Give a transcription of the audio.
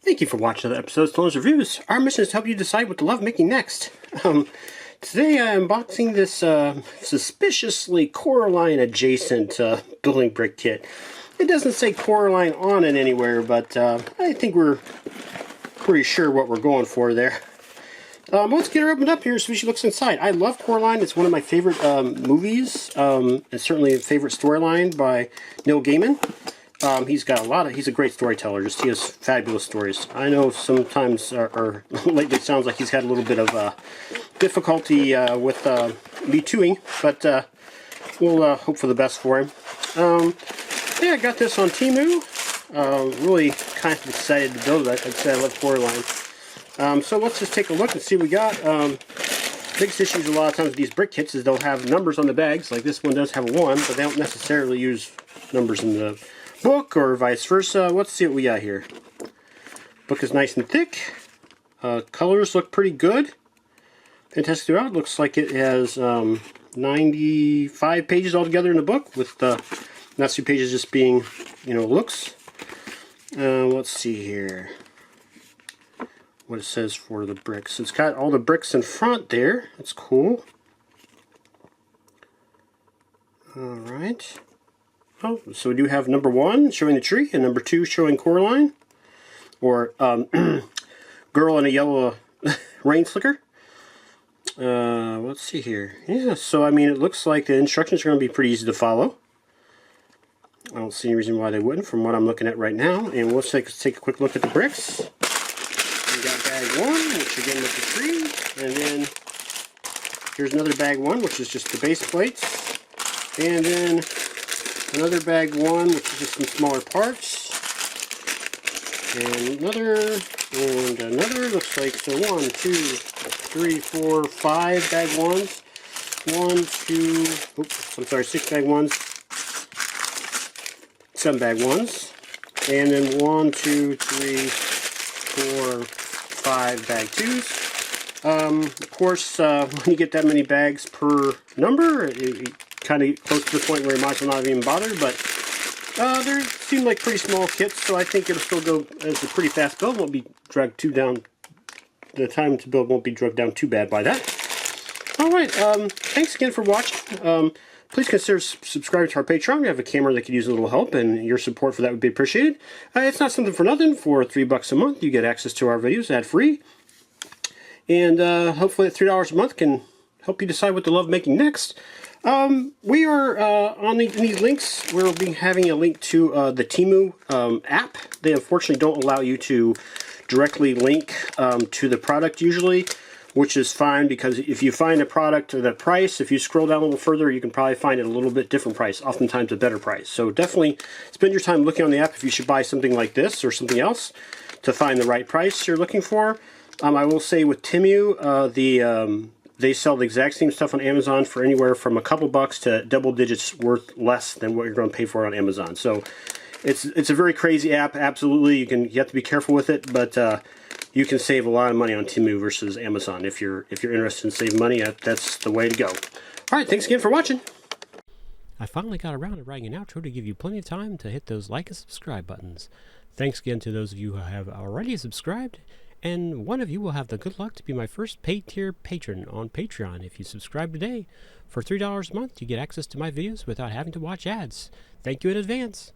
Thank you for watching another episode of Stone's Reviews. Our mission is to help you decide what to love making next. Today I am unboxing this suspiciously Coraline adjacent building brick kit. It doesn't say Coraline on it anywhere, but I think we're pretty sure what we're going for there. Let's get her opened up here so she looks inside. I love Coraline. It's one of my favorite movies. It's certainly a favorite storyline by Neil Gaiman. He's a great storyteller. He has fabulous stories. I know sometimes, or lately it sounds like he's had a little bit of difficulty with me tooing, but we'll hope for the best for him. Yeah, I got this on Temu. Really kind of excited to build it. Like I said, I love Coraline. So let's just take a look and see what we got. Biggest issues a lot of times with these brick kits is they'll have numbers on the bags. Like this one does have a 1, but they don't necessarily use numbers in the book or vice versa. Let's see what we got here. Book is nice and thick. Colors look pretty good. Fantastic throughout. Looks like it has 95 pages altogether in the book, with the last few pages just being, looks. Let's see here what it says for the bricks. It's got all the bricks in front there. That's cool. Alright. Oh, so we do have number 1 showing the tree, and number 2 showing Coraline, or girl in a yellow rain slicker. Let's see here. Yeah, so I mean, it looks like the instructions are going to be pretty easy to follow. I don't see any reason why they wouldn't from what I'm looking at right now. And let's take a quick look at the bricks. We got bag 1, which again with the tree, and then here's another bag 1, which is just the base plates, and then another bag 1, which is just some smaller parts, and another, looks like, so 1, 2, 3, 4, 5 bag 1s, 6 bag 1s, 7 bag 1s, and then 1, 2, 3, 4, 5 bag 2s. Of course, when you get that many bags per number, it kind of close to the point where you might as well not even bother, but they seem like pretty small kits, so I think it'll still go as a pretty fast build. Won't be dragged too down. The time to build won't be dragged down too bad by that. Alright, thanks again for watching. Please consider subscribing to our Patreon. We have a camera that could use a little help, and your support for that would be appreciated. It's not something for nothing. For $3 a month, you get access to our videos ad-free. And hopefully at $3 a month can help you decide what to love making next. We are in these links. We'll be having a link to the Temu app. They unfortunately don't allow you to directly link to the product usually, which is fine, because if you find a product at a price, if you scroll down a little further, you can probably find it a little bit different price, oftentimes a better price. So definitely spend your time looking on the app if you should buy something like this or something else to find the right price you're looking for. I will say with Temu, they sell the exact same stuff on Amazon for anywhere from a couple bucks to double digits worth less than what you're going to pay for on Amazon. So it's a very crazy app. Absolutely, you have to be careful with it, but you can save a lot of money on Temu versus Amazon. If you're interested in saving money, that's the way to go. All right, thanks again for watching. I finally got around to writing an outro to give you plenty of time to hit those like and subscribe buttons. Thanks again to those of you who have already subscribed. And one of you will have the good luck to be my first paid tier patron on Patreon if you subscribe today. For $3 a month, you get access to my videos without having to watch ads. Thank you in advance.